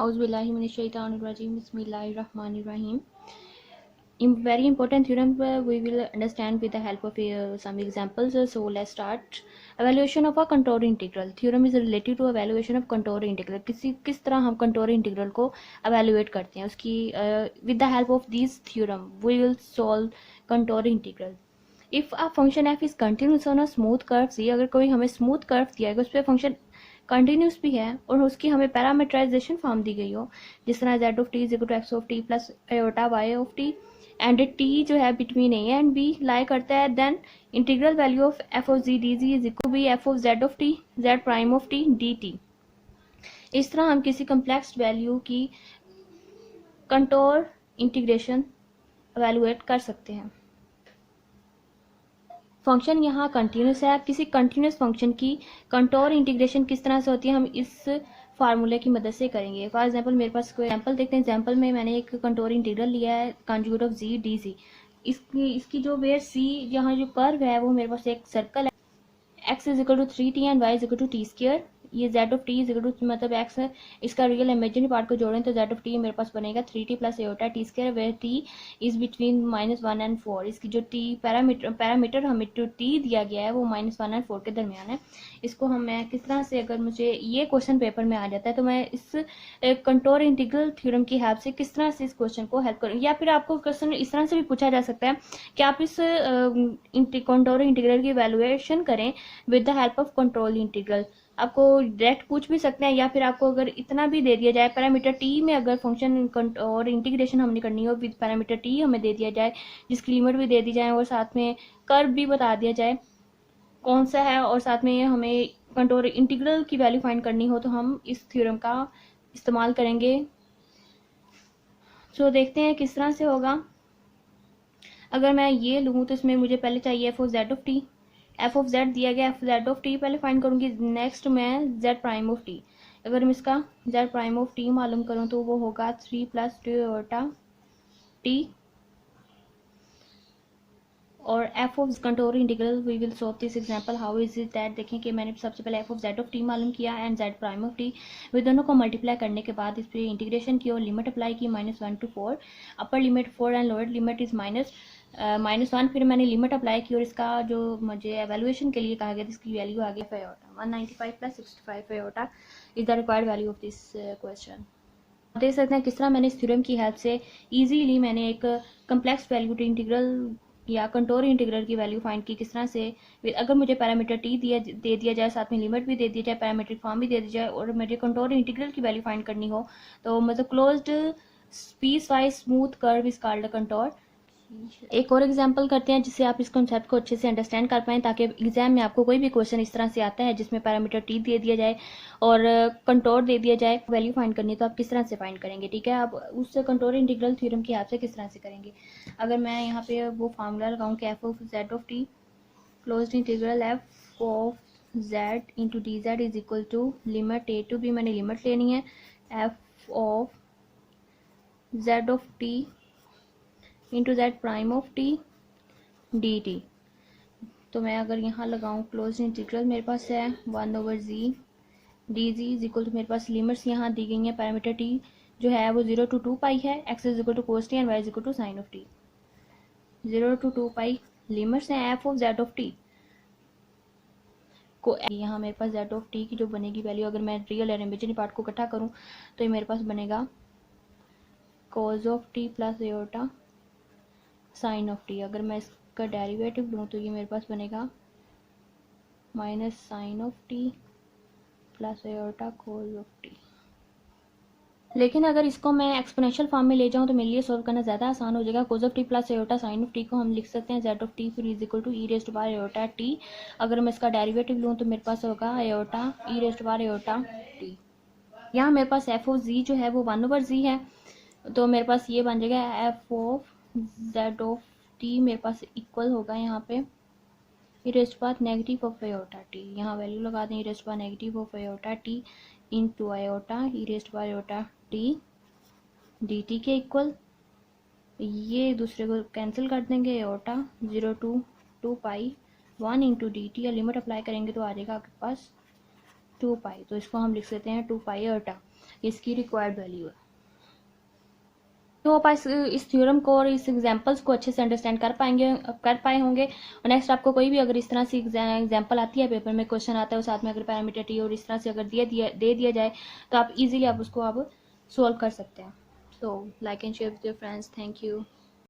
Auzubillahiminash-shaytanir-rajim. Bismillahir-rahmanir-rahim. Very important theorem we will understand with the help of some examples. So let's start. Evaluation of a contour integral. Theorem is related to evaluation of contour integral. किस तरह हम contour integral को evaluate करते हैं उसकी with the help of this theorem we will solve contour integral. If a function f is continuous on a smooth curve c, अगर कोई हमें smooth curve दिया है उस पर फंक्शन कंटिन्यूस भी है और उसकी हमें पैरामीटराइजेशन फॉर्म दी गई हो, जिस तरह z of T is equal to X of T plus iota Y of T and T जो है between A and B lie करता है, then integral value of F of G D G is equal B F of Z of T Z prime of T D T. इस तरह हम किसी complex value की contour integration evaluate कर सकते हैं. फंक्शन यहाँ कंटिन्यूस है. किसी कंटिन्यूस फंक्शन की कंटोर इंटीग्रेशन किस तरह से होती है हम इस फार्मूले की मदद से करेंगे. फॉर एग्जांपल मेरे पास कोई एग्जांपल देखते हैं. एग्जांपल में मैंने एक कंटोर इंटीग्रल लिया है conjugate of G D C. इसकी जो वेयर सी यहाँ जो कर्व है वो मेरे पास एक सर्कल है. X is equal to 3t and Y is equal to T square. ये z of t is equal to मतलब x है, इसका रियल इमेजिनरी पार्ट को जोड़ें तो z ऑफ t मेरे पास बनेगा 3t plus eta T square where t is between -1 and 4. इसकी जो t पैरामीटर हमें जो t दिया गया है वो -1 एंड 4 के दरमियान है. इसको मैं किस तरह से, अगर मुझे ये क्वेश्चन पेपर में आ जाता है तो मैं इस कंटोर इंटीग्रल थ्योरम की हेल्प से किस तरह से इस क्वेश्चन को हेल्प करूँ. या फिर आपको क्वेश्चन इस तरह से भी पूछा जा सकता है कि आप इस कंटोर इंटीग्रल की वैल्यूएशन करें with the help of control integral. आपको डायरेक्ट पूछ भी सकते हैं, या फिर आपको अगर इतना भी दे दिया जाए पैरामीटर टी में अगर फंक्शन और इंटीग्रेशन हमने करनी हो विद पैरामीटर टी हमें दे दिया जाए, जिसकी लिमिट भी दे दी जाए और साथ में कर्व भी बता दिया जाए कौन सा है और साथ में हमें कंटोर इंटीग्रल की वैल्यू फाइंड करनी हो, तो हम इस थ्योरम का इस्तेमाल करेंगे. सो देखते हैं किस तरह से होगा. अगर मैं ये लूँ तो इसमें मुझे पहले चाहिए F of Z of T. F of Z दिया गया, एफ जेड ऑफ टी पहले फाइंड करूंगी. नेक्स्ट मैं जेड प्राइम ऑफ टी. अगर मैं इसका जेड प्राइम ऑफ टी मालूम करूं तो वो होगा 3 प्लस 2 ओटा टी. और f of contour integral we will solve this example. How is it that, देखें कि मैंने सबसे पहले f of Z of t मालूम किया and z prime of t. वे दोनों को मल्टीप्लाई करने के बाद इस पर इंटीग्रेशन की और लिमिट अप्लाई की -1 to 4. Upper limit 4 and lower limit is -1. फिर मैंने लिमिट अप्लाई की और इसका जो मुझे एवेल्युएशन के लिए कहा गया इसकी वैल्यू आ गई 195 plus 65 iota is the required value of this question. देख सकते हैं किस तरह मैंने इस थ्योरम की हेल्प से इजीली मैंने एक कम्प्लेक्स वैल्यू इंटीग्रल या कंटोर इंटीग्रल की वैल्यू फाइंड की. किस तरह से, अगर मुझे पैरामीटर टी दे दिया जाए, साथ में लिमिट भी दे दी जाए, पैरामीट्रिक फॉर्म भी दे दी जाए और मुझे कंटोर इंटीग्रल की वैल्यू फाइंड करनी हो, तो मतलब closed piecewise smooth curve is called contour. एक और एग्जांपल करते हैं जिससे आप इस कॉन्सेप्ट को अच्छे से अंडरस्टैंड कर पाएँ, ताकि एग्जाम में आपको कोई भी क्वेश्चन इस तरह से आता है जिसमें पैरामीटर टी दे दिया जाए और कंटोर दे दिया जाए, वैल्यू फाइंड करनी तो आप किस तरह से फाइंड करेंगे. ठीक है, आप उस कंटोर इंटीग्रल थ्योरम की हेल्प से किस तरह से करेंगे. अगर मैं यहाँ पे वो फार्मूला लगाऊँ कि F of Z of T closed integral F of Z into D Z is equal to limit A to B. मैंने लिमिट लेनी है F of Z of T into Z prime of T D T. तो मैं अगर यहाँ लगाऊँ close integral, मेरे पास है 1/z D G is equal to, मेरे पास लिमिट्स यहाँ दी गई हैं. पैरामीटर टी जो है वो 0 to 2 पाई है, x is equal to cos t and Y is equal to sine of t. 0 to 2 pi limits हैं f of Z of t को. यहाँ मेरे पास जेड ऑफ टी की जो बनेगी वैल्यू, अगर मैं रियल और इमेजिनरी पार्ट को इकट्ठा करूँ तो ये मेरे पास बनेगा कोस of T plus eta sine of T. अगर मैं इसका डेरिवेटिव लूँ तो ये मेरे पास बनेगा minus sine of T plus eta cos of T. लेकिन अगर इसको मैं एक्सपोनेंशियल फॉर्म में ले जाऊँ तो मेरे लिए सोल्व करना ज़्यादा आसान हो जाएगा. Cos of T plus eta sine of t को हम लिख सकते हैं जेड ऑफ टी फिर is equal to e raised power eta t. अगर मैं इसका डेरिवेटिव लूँ तो मेरे पास होगा एटा ई रेस्ट बार एटा टी. यहाँ मेरे पास एफ ऑफ जी जो है वो 1/z है, तो मेरे पास ये बन जाएगा f of Z of t मेरे पास इक्वल होगा यहाँ पे e raised power negative of iota t. यहाँ वैल्यू लगा दें e raised power negative of iota t into iota e raised power iota t D t के इक्वल. ये दूसरे को कैंसिल कर देंगे. Iota 0 to 2 pi 1 into d t, या लिमिट अप्लाई करेंगे तो आ जाएगा आपके पास 2 पाई. तो इसको हम लिख सकते हैं 2 पाई आयोटा. इसकी रिक्वायर्ड वैल्यू है। तो आप इस थ्योरम को और इस एग्जांपल्स को अच्छे से अंडरस्टैंड कर पाए होंगे। और नेक्स्ट आपको कोई भी अगर इस तरह से एग्जांपल आती है, पेपर में क्वेश्चन आता है और साथ में अगर पैरामीटर टी और इस तरह से अगर दे दिया जाए तो आप इजीली आप उसको आप सॉल्व कर सकते हैं। So like and share with your friends. Thank you.